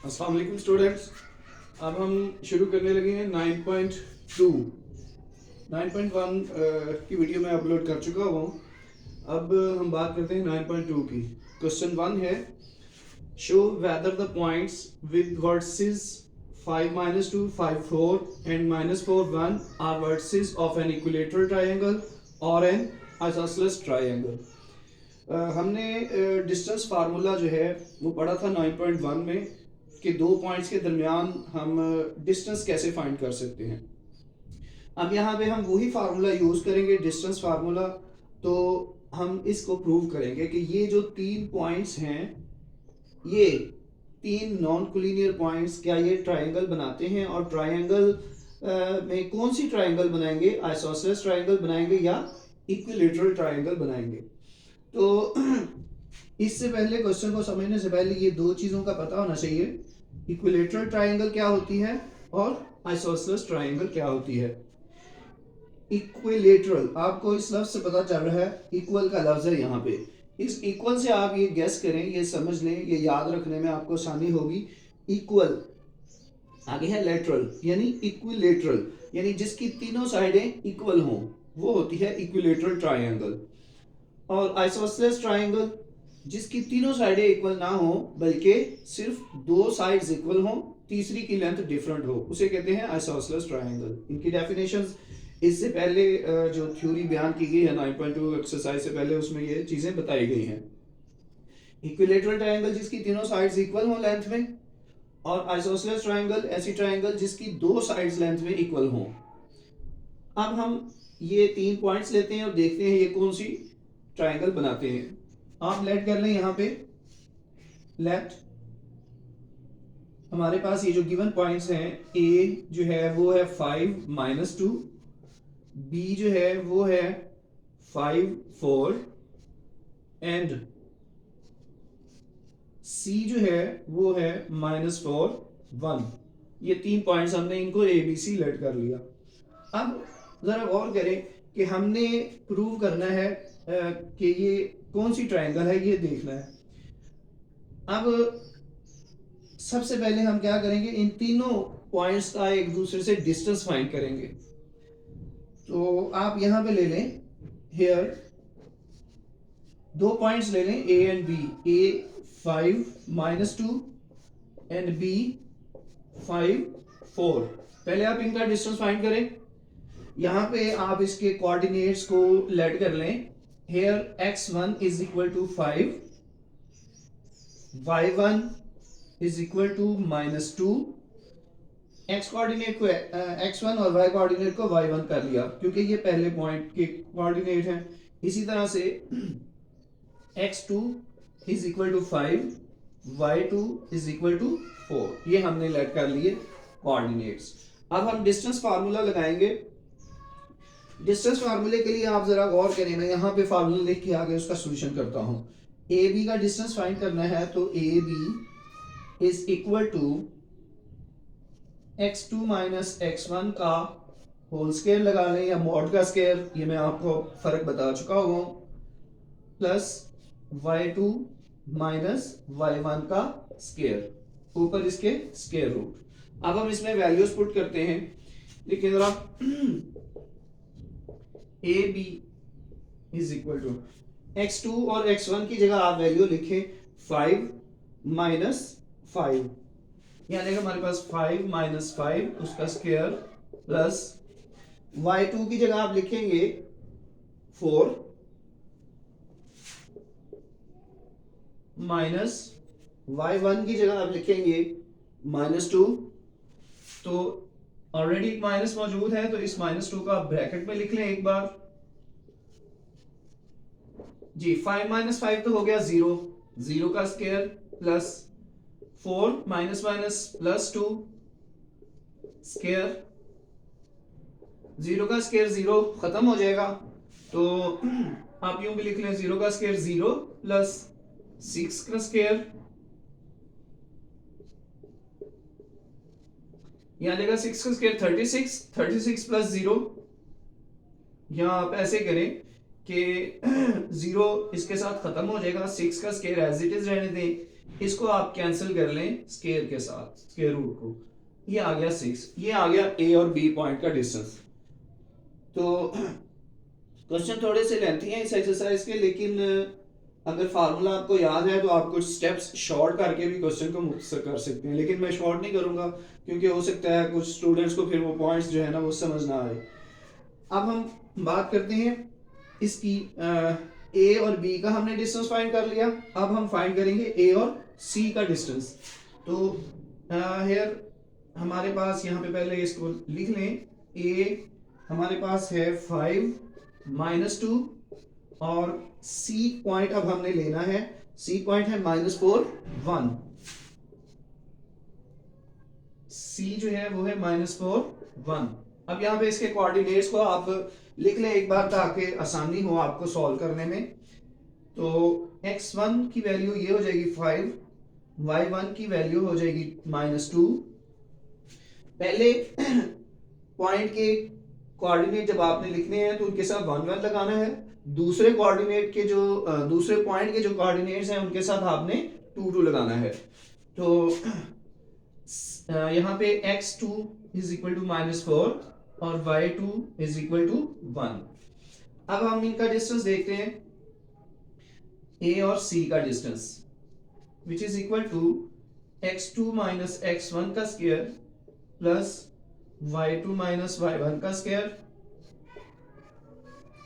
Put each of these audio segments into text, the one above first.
अस्सलाम वालेकुम स्टूडेंट्स। अब हम शुरू करने लगे हैं 9.2। 9.1 की वीडियो मैं अपलोड कर चुका हूँ। अब हम बात करते हैं 9.2 की। क्वेश्चन 1 है, show whether the points with vertices 5 -2 5 4 and -4 1 are vertices of an equilateral triangle और एन आइसोसेलेस ट्रायंगल। हमने डिस्टेंस फार्मूला जो है वो पढ़ा था 9.1 में कि दो पॉइंट्स के दरमियान हम डिस्टेंस कैसे फाइंड कर सकते हैं। अब यहाँ पे हम वही फार्मूला यूज़ करेंगे, डिस्टेंस फार्मूला। तो हम इसको प्रूव करेंगे कि ये जो तीन पॉइंट्स हैं, ये तीन नॉन कोलिनियर पॉइंट्स क्या ये ट्रायंगल बनाते हैं, और ट्रायंगल में कौन सी ट्रायंगल बनाएंगे, आइसोसेलेस ट्रायंगल बनाएंगे या इक्विलेटरल ट्रायंगल बनाएंगे। तो इससे पहले, क्वेश्चन को समझने से पहले ये दो चीज़ों का पता होना चाहिए, इक्विलेटरल ट्रायंगल क्या होती है और आइसोसेलेस ट्रायंगल क्या होती है। इक्विलेटरल, आपको इस लफ्ज से पता चल रहा है, इक्वल का लफ्ज है यहाँ पे। इस इक्वल से आप ये गेस करें, ये समझ लें, ये याद रखने में आपको आसानी होगी। इक्वल आगे है लेटरल, यानी इक्विलेटरल, यानी जिसकी तीनों साइडें इक्वल हों, वो होती है इक्विलेटरल ट्रायंगल। और आइसोसेलेस ट्रायंगल, जिसकी तीनों साइडें इक्वल ना हो बल्कि सिर्फ दो साइड्स इक्वल हो, तीसरी की लेंथ डिफरेंट हो, उसे कहते हैं आइसोसेलेस ट्रायंगल। इनकी डेफिनेशंस इससे पहले जो थ्योरी बयान की गई है 9.2 एक्सरसाइज से पहले, उसमें ये चीजें बताई गई हैं। इक्विलेटरल ट्रायंगल जिसकी तीनों साइड्स इक्वल हो लेंथ में, और आइसोसेलेस ट्रायंगल ऐसी ट्रायंगल जिसकी दो साइड्स लेंथ में इक्वल हो। अब हम ये तीन पॉइंट्स लेते हैं और देखते हैं ये कौन सी ट्रायंगल बनाते हैं। आप लेट कर लें, यहाँ पे लेट हमारे पास ये जो गिवन पॉइंट्स हैं, ए जो है वो है 5 -2, बी जो है वो है 5 4 एंड सी जो है वो है -4 1। ये तीन पॉइंट्स हमने इनको ए बी सी लेट कर लिया। अब जरा गौर करें कि हमने प्रूव करना है कि ये कौन सी ट्रायंगल है, ये देखना है। अब सबसे पहले हम क्या करेंगे, इन तीनों पॉइंट्स का एक दूसरे से डिस्टेंस फाइंड करेंगे। तो आप यहां पे ले लें, हेयर दो पॉइंट्स ले लें, A and B. A 5 -2 and B 5 4। पहले आप इनका डिस्टेंस फाइंड करें। यहां पे आप इसके कोऑर्डिनेट्स को लेट कर लें। Here x1 is equal to 5, y1 is equal to -2। x coordinate को x1 और y कोऑर्डिनेट को y1 कर लिया, क्योंकि ये पहले पॉइंट के कोऑर्डिनेट हैं। इसी तरह से x2 is equal to 5, y2 is equal to 4। ये हमने लेट कर लिए कोऑर्डिनेट्स। अब हम डिस्टेंस फार्मूला लगाएंगे। डिस्टेंस फार्मूले के लिए आप जरा गौर करें, मैं यहाँ पे फार्मूला लिख के आगे उसका सोल्यूशन करता हूँ। ए बी का डिस्टेंस फाइंड करना है, तो A B is equal to x2 minus x1 का होल स्क्वायर लगा लें, या मॉड का स्क्वायर, ये मैं आपको फर्क बता चुका हूँ, प्लस y2 माइनस y1 का स्क्वायर, ऊपर इसके स्क्वायर रूट। अब हम इसमें वैल्यूज पुट करते हैं। देखिए जरा, A B is equal to x2 और x1 की जगह आप वैल्यू लिखें 5 -5, यानी हमारे पास 5 -5 उसका स्क्वायर, प्लस y2 की जगह आप लिखेंगे 4 माइनस y1 की जगह आप लिखेंगे -2। तो ऑलरेडी माइनस मौजूद है, तो इस -2 का ब्रैकेट में लिख लें एक बार जी। 5 -5 तो हो गया 0, 0 का square, plus 4 minus minus plus 2 square, 0 का स्क्वायर 0 खत्म हो जाएगा, तो आप यूं भी लिख लें 0 का स्क्वायर 0 प्लस 6 का स्क्वायर, यहां देगा 6 का स्क्वायर 36, 36 प्लस 0। यहां आप ऐसे करें कि 0 इसके साथ खत्म हो जाएगा, 6 का स्क्वायर एज इट इज रहने दें, इसको आप कैंसिल कर लें स्केयर के साथ, स्केयर रूट को, ये आ गया 6, ये आ गया ए और बी पॉइंट का डिस्टेंस। तो क्वेश्चन थोड़े से लेंथी हैं इस एक्सरसाइज के, लेकिन अगर फार्मूला आपको याद है तो आप कुछ स्टेप्स शॉर्ट करके भी क्वेश्चन को मुख्तसर कर सकते हैं, लेकिन मैं शॉर्ट नहीं करूंगा क्योंकि हो सकता है कुछ स्टूडेंट्स को फिर वो पॉइंट्स जो है ना वो समझ ना आए। अब हम बात करते हैं इसकी, ए और बी का हमने डिस्टेंस फाइंड कर लिया, अब हम फाइंड करेंगे ए और सी का डिस्टेंस। तो हेयर हमारे पास यहाँ पे पहले इसको लिख लें, ए हमारे पास है 5 -2 और सी पॉइंट अब हमने लेना है, सी पॉइंट है -4 1, सी जो है वो है -4 1। अब यहाँ पे इसके कोऑर्डिनेट्स को आप लिख लें एक बार ताकि आसानी हो आपको सॉल्व करने में। तो x1 की वैल्यू ये हो जाएगी 5, y1 की वैल्यू हो जाएगी -2। पहले पॉइंट के कोऑर्डिनेट जब आपने लिखने हैं तो उनके साथ 1 1 लगाना है, दूसरे कोऑर्डिनेट के जो दूसरे पॉइंट के जो कोऑर्डिनेट्स हैं उनके साथ आपने 2 2 लगाना है। तो यहाँ पे x2 इज इक्वल टू -4 और y2 इज इक्वल टू 1। अब हम इनका डिस्टेंस देखते हैं, a और c का distance which is equal to x2 minus x1 का square plus y2 minus y1 का square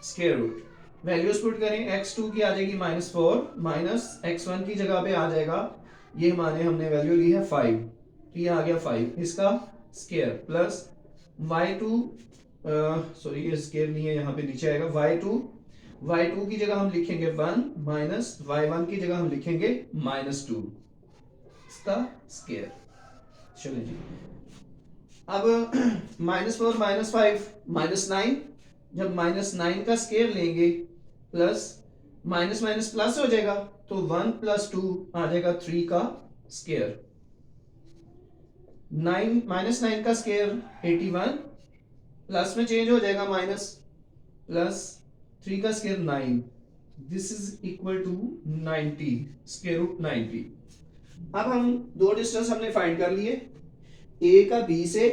square root. Values put करें, x2 की आ जाएगी -4 माइनस x1 की जगह पे आ जाएगा, ये हमारे हमने वैल्यू ली है 5, तो ये आ गया 5 इसका स्क्वायर प्लस y2, सॉरी ये स्क्वायर नहीं है यहाँ पे नीचे आएगा, y2 की जगह हम लिखेंगे 1 माइनस y1 की जगह हम लिखेंगे -2 इसका स्क्वायर। चलो जी, अब -4 -5 -9, जब -9 का स्क्वायर लेंगे प्लस माइनस माइनस प्लस हो जाएगा, तो 1 + 2 आ जाएगा 3 का स्क्वायर। 9 -9 का स्क्वायर 81, प्लस में चेंज हो जाएगा माइनस, प्लस 3 का square 9, this is equal to 90 square root 90। अब हम दो डिस्टेंस हमने फाइंड कर लिए, ए का बी से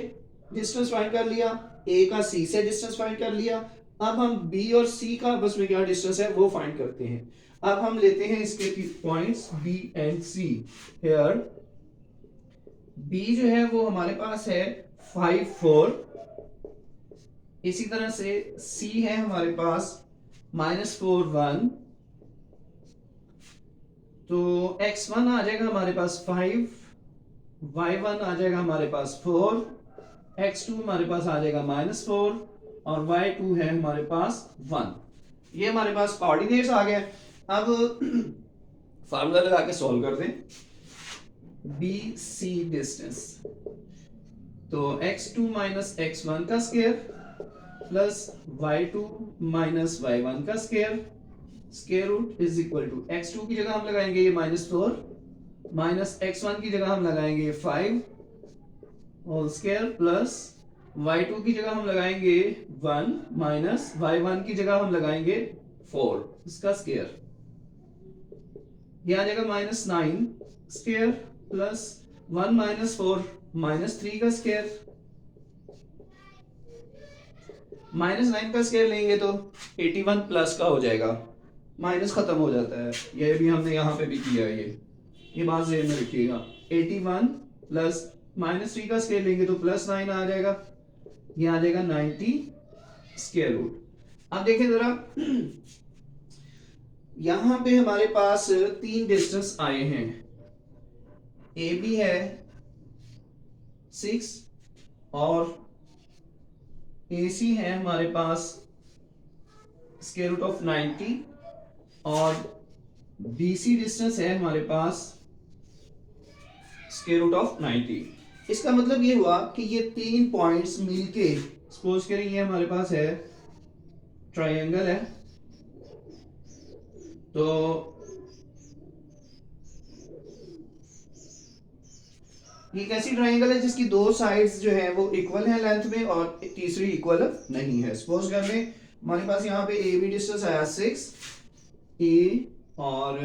डिस्टेंस फाइंड कर लिया, ए का सी से डिस्टेंस फाइंड कर लिया। अब हम बी और सी का आपस में क्या डिस्टेंस है वो फाइंड करते हैं। अब हम लेते हैं इसके points B and C. Here B जो है वो हमारे पास है 5 4, इसी तरह से सी है हमारे पास -4 1, तो x1 आ जाएगा हमारे पास 5, y1 आ जाएगा हमारे पास 4, x2 हमारे पास आ जाएगा -4 और y2 है हमारे पास 1। ये हमारे पास कोऑर्डिनेट्स आ गए। अब फार्मूला लगा के सॉल्व कर दें, बी सी डिस्टेंस, तो x2 माइनस x1 का square plus y2 minus y1 का square square root is equal to x2 की जगह हम लगाएंगे ये -4 माइनस x1 की जगह हम लगाएंगे 5 होल स्क्वायर प्लस y2 की जगह हम लगाएंगे 1 माइनस y1 की जगह हम लगाएंगे 4 इसका स्क्वायर, ये आ जाएगा -9 स्क्वायर प्लस 1 माइनस 4 -3 का स्क्वायर, -9 का स्क्वायर लेंगे तो 81 प्लस का हो जाएगा, माइनस खत्म हो जाता है, ये भी हमने यहाँ पे भी किया है। ये बात ज़हन में रखिएगा, 81 प्लस -3 का स्क्वायर लेंगे तो +9 आ जाएगा, ये आ जाएगा 90 स्क्वायर रूट। अब देखें जरा, यहां पे हमारे पास 3 डिस्टेंस आए हैं, ए बी है 6 और ए सी है हमारे पास स्क्वायर रूट ऑफ 90 और बी सी डिस्टेंस है हमारे पास स्क्वायर रूट ऑफ 90। इसका मतलब ये हुआ कि ये 3 पॉइंट्स मिलके, सपोज करें ये हमारे पास है ट्रायंगल है, तो ये एक ऐसी ट्रायंगल है जिसकी 2 साइड्स जो है वो इक्वल है लेंथ में और तीसरी इक्वल नहीं है। सपोज कर लें हमारे पास यहाँ पे ए बी डिस्टेंस आया 6, ए और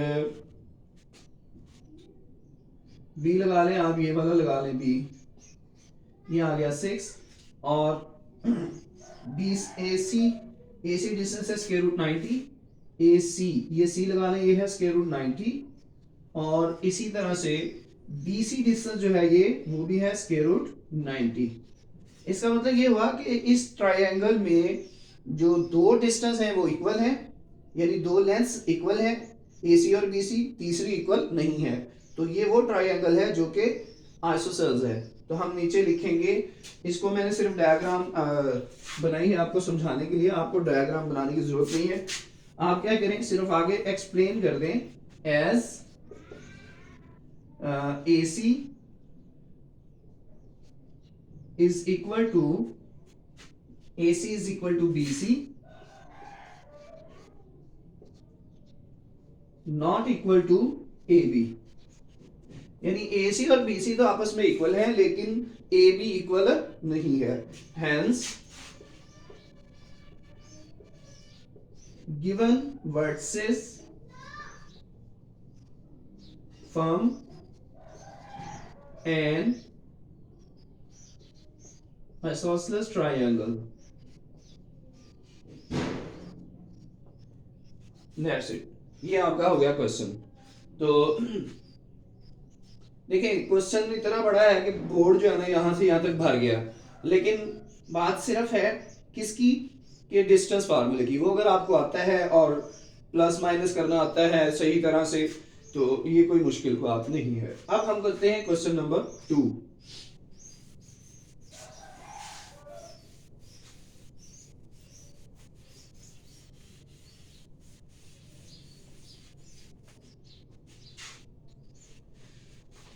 बी लगा लें आप, ये वाला लगा लें बी, ये आ गया 6 और बी ए सी डिस्टेंस है स्क्वायर रूट 90, ए सी ये सी लगा लें, ये है स्क्वायर रूट 90 और इसी तरह से बी सी डिस्टेंस जो है ये वो भी है स्क्वायर रूट 90। इसका मतलब ये हुआ कि इस ट्रायंगल में जो दो डिस्टेंस है वो इक्वल है, यानी दो लेंथ्स इक्वल है, ए सी और बी सी, तीसरी इक्वल नहीं है। तो ये वो ट्रायंगल है जो कि आइसोसेल्स है। तो हम नीचे लिखेंगे, इसको मैंने सिर्फ डायग्राम बनाई है आपको समझाने के लिए, आपको डायग्राम बनाने की जरूरत नहीं है। आप क्या करें, सिर्फ आगे एक्सप्लेन कर दें as A C is equal to AC is equal to BC, not equal to AB। यानी AC और BC तो आपस में इक्वल है लेकिन AB इक्वल नहीं है। Hence given vertices from an isosceles triangle, that's it। ये आपका हो गया क्वेश्चन। तो देखिए क्वेश्चन इतना बड़ा है कि बोर्ड जो है ना यहाँ से यहाँ तक भर गया, लेकिन बात सिर्फ है किसकी, कि डिस्टेंस फार्मूले की। वो अगर आपको आता है और प्लस माइनस करना आता है सही तरह से तो ये कोई मुश्किल बात नहीं है। अब हम करते हैं क्वेश्चन नंबर 2।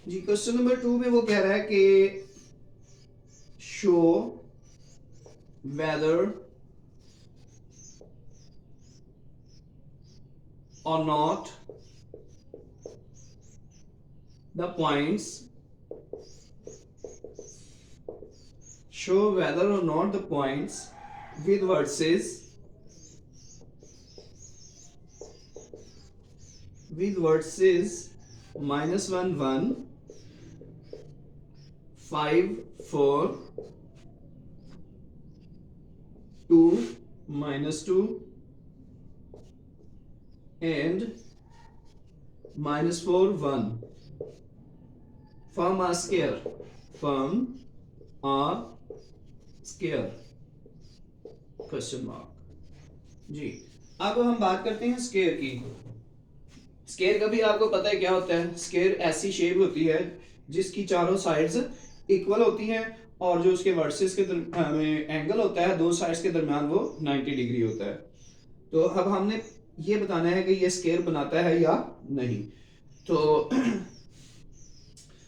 जी क्वेश्चन नंबर 2 में वो कह रहा है कि show whether or not the points, show whether or not the points with versus -1 1 5 4 2 -2 and -4 1 from a square, from a square question mark। जी अब हम बात करते हैं स्क्वायर की। स्क्वायर का भी आपको पता है क्या होता है। स्क्वायर ऐसी शेप होती है जिसकी चारों साइड्स इक्वल होती हैं और जो उसके वर्सेस के में एंगल होता है दो साइड्स के दरमियान वो 90 डिग्री होता है। तो अब हमने ये बताना है कि ये स्क्वायर बनाता है या नहीं। तो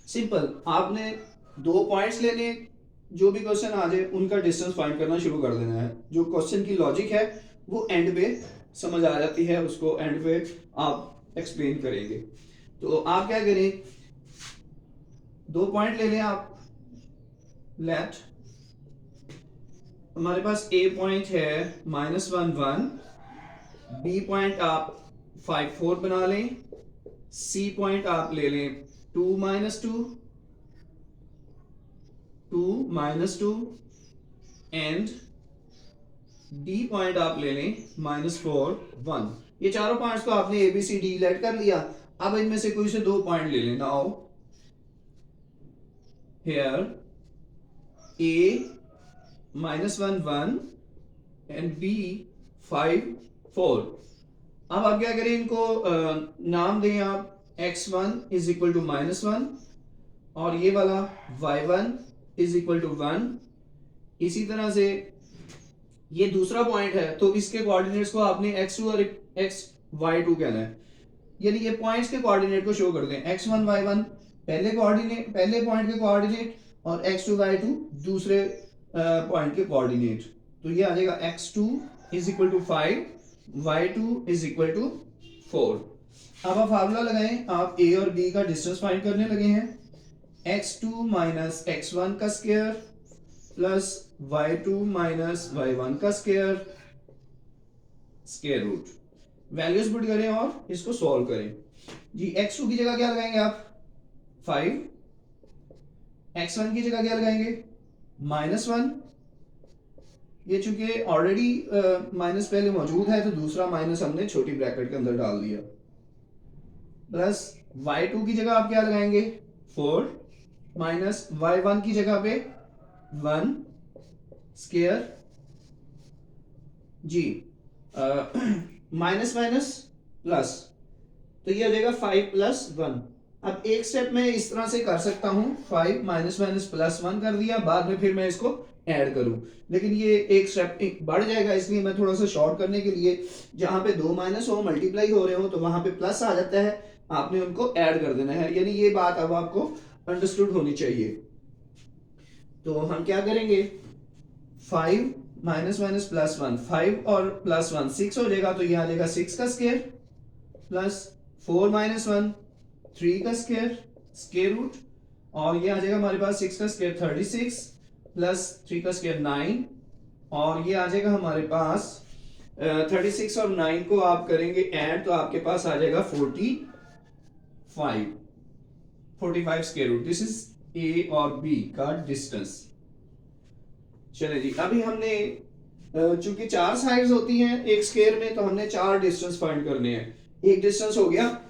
सिंपल, आपने दो पॉइंट्स लेने, जो भी क्वेश्चन आ जाए उनका डिस्टेंस फाइंड करना शुरू कर देना है। जो क्वेश्चन की लॉजिक है वो एंड पे समझ आ जाती है, उसको एंड पे आप एक्सप्लेन करेंगे। तो आप क्या करें, दो पॉइंट ले लें आप। लेट हमारे पास ए पॉइंट है -1 1, बी पॉइंट आप 5 4 बना लें, सी पॉइंट आप ले लें 2 -2 2 -2 एंड डी पॉइंट आप ले लें -4 1। ये चारों पॉइंट्स को आपने A B C D let कर लिया। अब इनमें से कोई से दो पॉइंट ले लेना। आओ हियर ए -1 1 एंड बी 5 4। अब आप क्या करें, इनको नाम दें आप, x1 इज इक्वल टू -1 और ये वाला y1 इज इक्वल टू 1। इसी तरह से ये दूसरा पॉइंट है तो इसके कोऑर्डिनेट्स को आपने x2 और xy2 कहना है। यानी ये पॉइंट्स के कोऑर्डिनेट को शो कर दें, x1 y1 पहले कोऑर्डिनेट, पहले पॉइंट के कोऑर्डिनेट और x2 y2 दूसरे पॉइंट के कोऑर्डिनेट। तो ये आ जाएगा x2 is equal to 5, y2 is equal to 4। अब आप फार्मूला लगाएं, आप a और b का डिस्टेंस फाइंड करने लगे हैं। x2 माइनस x1 का square plus y2 minus y1 का square, square root. Values put करें और इसको सॉल्व करें। जी x2 की जगह क्या लगाएंगे आप, 5 x1 की जगह क्या लगाएंगे -1। ये चूंकि ऑलरेडी माइनस पहले मौजूद है तो दूसरा माइनस हमने छोटी ब्रैकेट के अंदर डाल दिया, प्लस y2 की जगह आप क्या लगाएंगे 4 माइनस y1 की जगह पे 1 स्केयर जी माइनस माइनस प्लस, तो ये हो जाएगा 5 + 1। अब एक स्टेप में इस तरह से कर सकता हूं 5 माइनस माइनस प्लस 1 कर दिया, बाद में फिर मैं इसको ऐड करूं, लेकिन ये एक स्टेप बढ़ जाएगा, इसलिए मैं थोड़ा सा शॉर्ट करने के लिए जहां पे दो माइनस हो मल्टीप्लाई हो रहे हो तो वहां पे प्लस आ जाता है, आपने उनको ऐड कर देना है, यानी ये बात अब आपको अंडरस्टूड होनी चाहिए। तो हम क्या करेंगे 5 माइनस माइनस प्लस 1, 5 और प्लस 1 6 हो जाएगा, तो ये आ जाएगा 6 का स्क्वायर प्लस 4 माइनस 1 3 का स्क्वायर स्क्वायर रूट, और ये आ जाएगा हमारे पास 6 का स्क्वायर 36 प्लस 3 का स्क्वायर 9, और ये आ जाएगा हमारे पास 36 और 9 को आप करेंगे ऐड तो आपके पास आ जाएगा 45 square root. This is A और बी का डिस्टेंस। चले जी, अभी हमने चूंकि 4 साइड्स होती हैं एक स्क्वायर में, तो हमने 4 डिस्टेंस फाइंड करने हैं। एक डिस्टेंस हो गया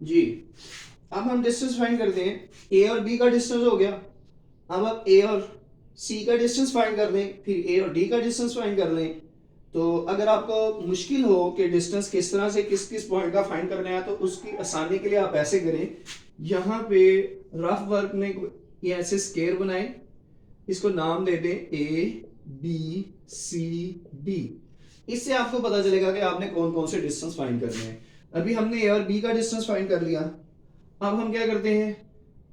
जी, अब हम डिस्टेंस फाइंड करते हैं। ए और बी का डिस्टेंस हो गया, अब आप ए और सी का डिस्टेंस फाइंड कर लें, फिर ए और डी का डिस्टेंस फाइंड कर लें। तो अगर आपको मुश्किल हो कि डिस्टेंस किस तरह से किस किस पॉइंट का फाइंड करना है, तो उसकी आसानी के लिए आप ऐसे करें, यहाँ पे रफ वर्क में ये ऐसे स्क्वायर बनाएं, इसको नाम दे दें ए बी सी डी, इससे आपको पता चलेगा कि आपने कौन कौन से डिस्टेंस फाइंड करने हैं। अभी हमने ए और बी का डिस्टेंस फाइंड कर लिया, अब हम क्या करते हैं,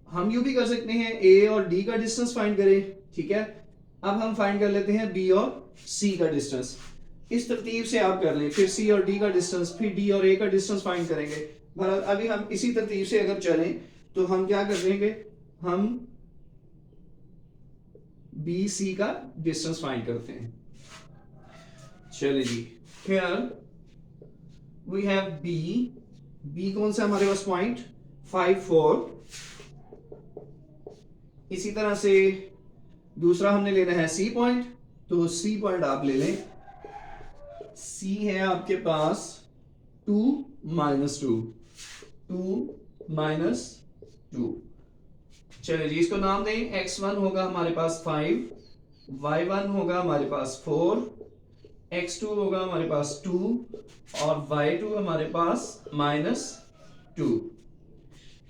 हम यूं भी कर सकते हैं ए और डी का डिस्टेंस फाइंड करें, ठीक है। अब हम फाइंड कर लेते हैं बी और सी का डिस्टेंस, इस तरतीब से आप कर लें, फिर सी और डी का डिस्टेंस, फिर डी और ए का डिस्टेंस फाइंड करेंगे। अभी हम इसी तरतीब से अगर चलें तो हम क्या कर देंगे, हम बी सी का डिस्टेंस फाइंड करते हैं। चलिए जी, here we have B, B कौन सा हमारे पास पॉइंट 5 4, इसी तरह से दूसरा हमने लेना है सी पॉइंट, तो सी पॉइंट आप ले लें, सी है आपके पास 2 - 2 2 - 2। चलिए जी, इसको नाम दें, x1 होगा हमारे पास 5, y1 होगा हमारे पास 4, x2 होगा हमारे पास 2 और y2 हमारे पास -2।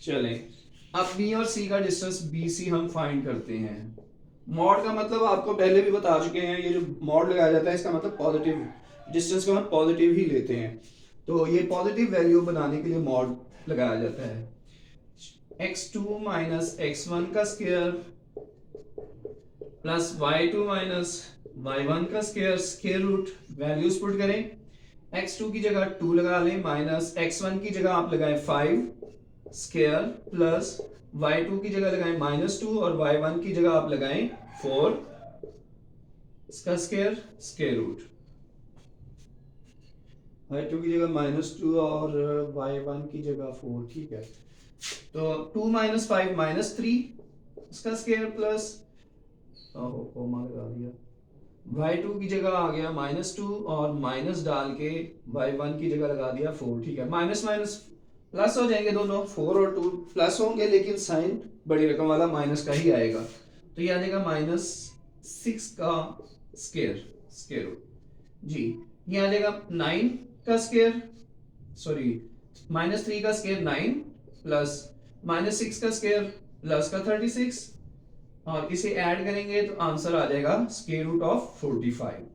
चलें, अब b और c का डिस्टेंस BC हम फाइंड करते हैं। मॉड का मतलब आपको पहले भी बता चुके हैं, ये जो मॉड लगाया जाता है इसका मतलब पॉजिटिव डिस्टेंस को हम पॉजिटिव ही लेते हैं, तो ये पॉजिटिव वैल्यू बनाने के लिए मॉड लगाया जाता है। x2 - x1 का स्क्वायर प्लस y2 - y1 का square square root, values put करें, x2 की जगह 2 लगा लें, माइनस x1 की जगह आप लगाएं 5 स्क्वायर प्लस y2 की जगह लगाएं -2 और y1 की जगह आप लगाएं 4 इसका स्क्वायर स्क्वायर रूट, y2 की जगह -2 और y1 की जगह 4, ठीक है। तो 2 - 5 - 3 इसका स्क्वायर प्लस कोमा लगा दिया, y2 की जगह आ गया -2 और माइनस डाल के y1 की जगह लगा दिया 4, ठीक है। माइनस माइनस प्लस हो जाएंगे दोनों, 4 और 2 प्लस होंगे, लेकिन साइन बड़ी रकम वाला माइनस का ही आएगा, तो ये आ जाएगा -6 का स्क्वायर स्क्वायर रूट जी। ये आ जाएगा 9 का स्क्वायर, सॉरी -3 का स्क्वायर 9 प्लस -6 का स्क्वायर प्लस का 36, और इसे ऐड करेंगे तो आंसर आ जाएगा स्क्वायर रूट ऑफ 45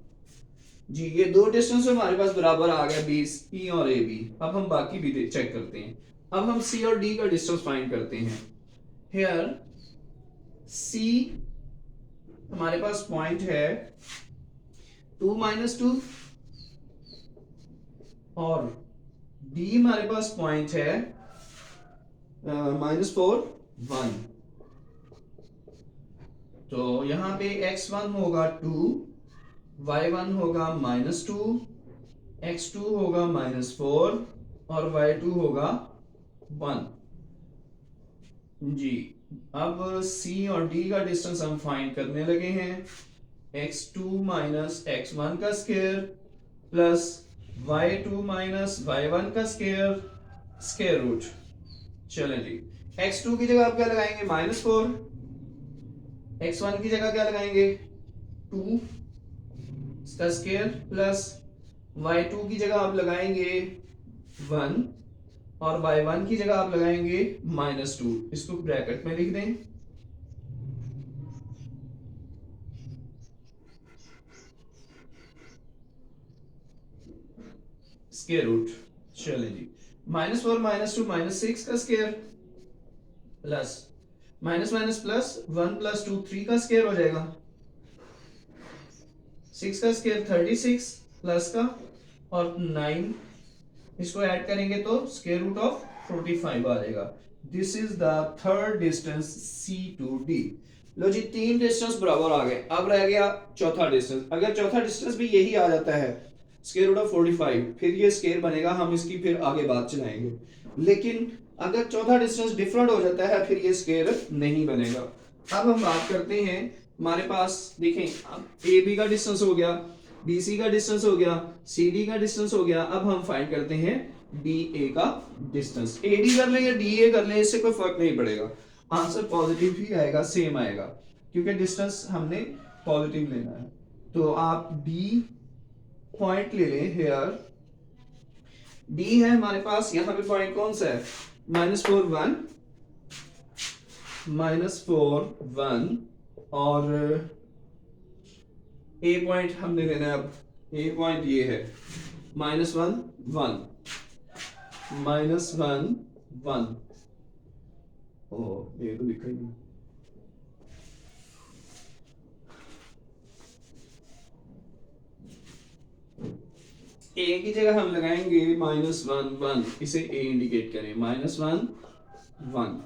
जी। ये दो डिस्टेंस हमारे पास बराबर आ गया, BC और AB। अब हम बाकी भी चेक करते हैं। अब हम C और D का डिस्टेंस फाइंड करते हैं। हियर C हमारे पास पॉइंट है 2 - 2 और D हमारे पास पॉइंट है -4 1। तो यहाँ पे x1 होगा 2, y1 होगा -2, x2 होगा -4 और y2 होगा 1 जी। अब C और D का डिस्टेंस हम फाइंड करने लगे हैं। x2 माइनस x1 का square plus y2 minus y1 का स्क्वायर स्क्वायर रूट। चलें जी, x2 की जगह आप क्या लगाएंगे -4, x1 की जगह क्या लगाएंगे 2 इसका स्क्वायर प्लस y2 की जगह आप लगाएंगे 1 और y1 की जगह आप लगाएंगे -2। इसको ब्रैकेट में लिख दें। Square root. चले जी, -4 -2 -6 का square plus minus minus plus 1 + 2 3 का स्क्वायर हो जाएगा। 6 का स्क्वायर 36 प्लस का और 9 इसको ऐड करेंगे तो स्क्वायर रूट ऑफ 45 आ जाएगा। This is the third distance C to D। लो जी, 3 डिस्टेंस बराबर आ गए। अब रह गया चौथा डिस्टेंस। अगर चौथा डिस्टेंस भी यही आ जाता है स्क्वायर रूट ऑफ 45, फिर ये स्क्वायर बनेगा, हम इसकी फिर आगे बात चलाएंगे। लेकिन अगर चौथा डिस्टेंस डिफरेंट हो जाता है फिर ये स्क्वायर नहीं बनेगा। अब हम बात करते हैं, हमारे पास देखें अब AB का डिस्टेंस हो गया, BC का डिस्टेंस हो गया, CD का डिस्टेंस हो गया। अब हम फाइंड करते हैं DA का डिस्टेंस। AD कर लें या DA कर लें, इससे कोई फर्क नहीं पड़ेगा, आंसर पॉजिटिव ही आएगा, सेम आएगा, क्योंकि डिस्टेंस हमने पॉजिटिव लेना है। तो आप D पॉइंट ले लें। हेयर D है हमारे पास, यहां पे पॉइंट कौन सा है -4 1 -4 1 और A पॉइंट हमने लेना है। अब A पॉइंट ये है -1 1 -1 1। ओ ये तो लिखा ही नहीं। A की जगह हम लगाएंगे -1 1, इसे A इंडिकेट करें -1 1।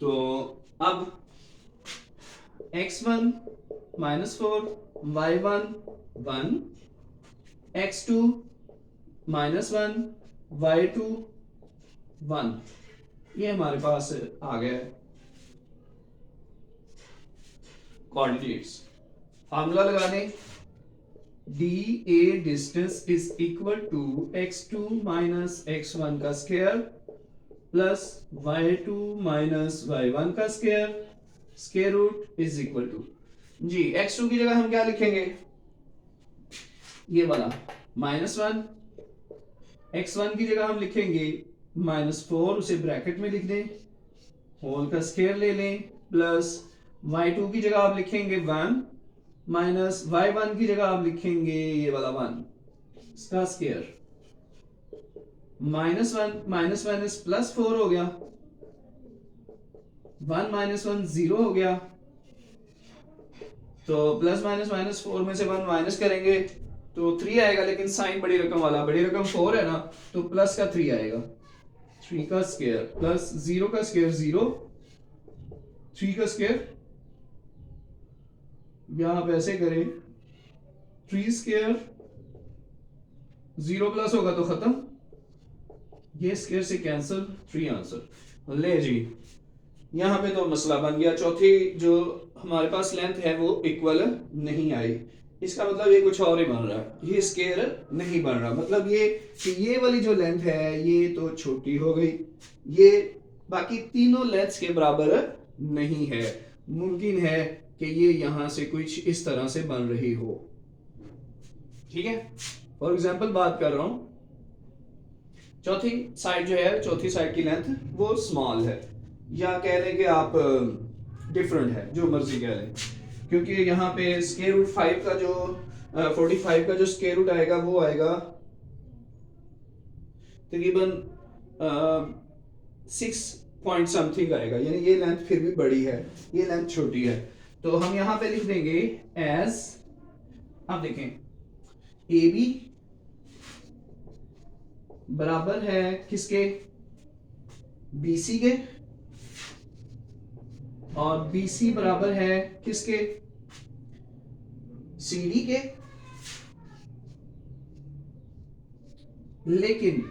तो अब x1 -4 y1 1 x2 -1 y2 1, ये हमारे पास आ गया है कोऑर्डिनेट्स। फार्मूला लगा दें, DA distance is equal to x2 minus x1 का square plus y2 minus y1 का square square root is equal to जी। x2 की जगह हम क्या लिखेंगे, ये वाला -1, x1 की जगह हम लिखेंगे -4, उसे ब्रैकेट में लिख दें, होल का स्क्वायर ले लें, प्लस y2 की जगह आप लिखेंगे 1 माइनस y1 की जगह आप लिखेंगे ये वाला 1 इसका स्क्वायर, -1 +4 हो गया, 1 - 1 0 हो गया। तो प्लस माइनस -4 में से 1 माइनस करेंगे तो 3 आएगा, लेकिन साइन बड़ी रकम वाला, बड़ी रकम 4 है ना, तो प्लस का 3 आएगा। 3 का स्क्वायर प्लस 0 का स्क्वायर 0, 3 का स्क्वायर, या आप ऐसे करें 3 स्क्वायर, 0 प्लस होगा तो खत्म, ये स्क्वायर से कैंसिल, 3 आंसर। ले जी, यहां पे तो मसला बन गया। चौथी जो हमारे पास लेंथ है वो इक्वल नहीं आई, इसका मतलब ये कुछ और ही बन रहा है, ये स्क्वायर नहीं बन रहा। मतलब ये कि ये वाली जो लेंथ है ये तो छोटी हो गई, ये बाकी तीनों लेंथ्स के बराबर नहीं है। मुमकिन है कि ये यहां से कुछ इस तरह से बन रही हो, ठीक है। फॉर एग्जांपल बात कर रहा हूं, चौथी साइड जो है, चौथी साइड की लेंथ वो स्मॉल है, या कह लें कि आप डिफरेंट है, जो मर्जी कह लें, क्योंकि यहाँ पे स्क्वायर रूट 5 का जो 45 का जो स्क्वायर रूट आएगा वो आएगा तकरीबन 6 पॉइंट समथिंग आएगा, यानी ये लेंथ फिर भी बड़ी है, ये लेंथ छोटी है। तो हम यहां पे लिख देंगे एज, अब देखें AB बराबर है किसके, BC के, और BC बराबर है किसके? CD के। लेकिन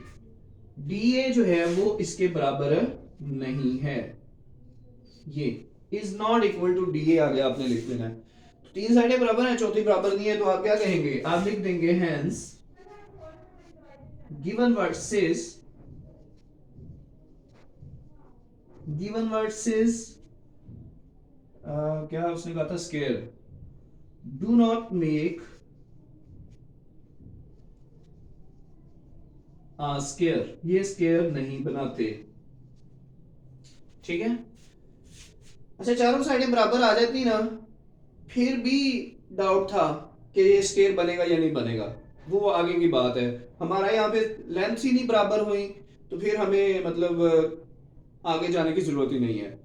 DA जो है वो इसके बराबर नहीं है, ये is not equal to DA आ गया, आपने लिख देना है। तो तीन साइडें बराबर हैं, चौथी बराबर नहीं है, तो आप क्या कहेंगे? आप लिख देंगे हेंस गिवन वर्सेस क्या उसने कहा था? Square. Do not make square, ये स्केयर नहीं बनाते। ठीक है। अच्छा, चारों साइडें बराबर आ जाती ना, फिर भी डाउट था कि ये स्केयर बनेगा या नहीं बनेगा, वो आगे की बात है। हमारा यहाँ पे लेंथ ही नहीं बराबर हुई, तो फिर हमें मतलब आगे जाने की जरूरत ही नहीं है।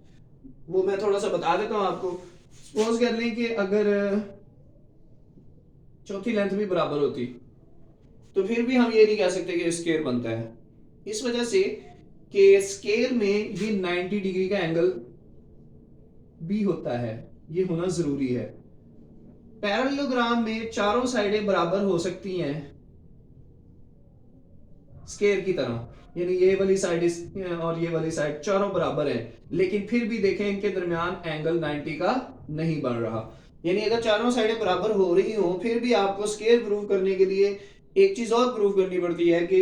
वो मैं थोड़ा सा बता देता हूँ आपको। सपोज कर लें कि अगर चौथी लेंथ भी बराबर होती, तो फिर भी हम ये नहीं कह सकते कि स्केयर बनता है, इस वजह से कि स्केयर में ये 90 डिग्री का एंगल भी होता है, ये होना जरूरी है। पैरेललोग्राम में चारों साइडें बराबर हो सकती हैं स्केयर की तरह, यानी ये वाली साइड और ये वाली साइड चारों बराबर हैं, लेकिन फिर भी देखें इनके दरमियान एंगल 90 का नहीं बन रहा। यानी अगर चारों साइडें बराबर हो रही हो, फिर भी आपको स्केयर प्रूव करने के लिए एक चीज और प्रूव करनी पड़ती है कि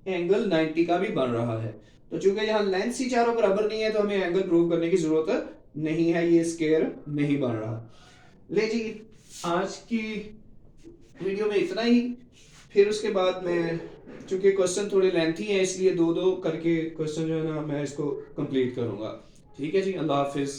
एंगल 90 का भी बन रहा है। तो चूंकि यहाँ लेंथ ही चारों बराबर नहीं है, तो हमें एंगल प्रूव करने की जरूरत नहीं है, ये स्केयर नहीं बन रहा। ले जी, आज की वीडियो में इतना ही। फिर उसके बाद मैं, चूंकि क्वेश्चन थोड़े लेंथी हैं, इसलिए दो दो करके क्वेश्चन जो है ना मैं इसको कंप्लीट करूंगा। ठीक है जी, अल्लाह हाफिज।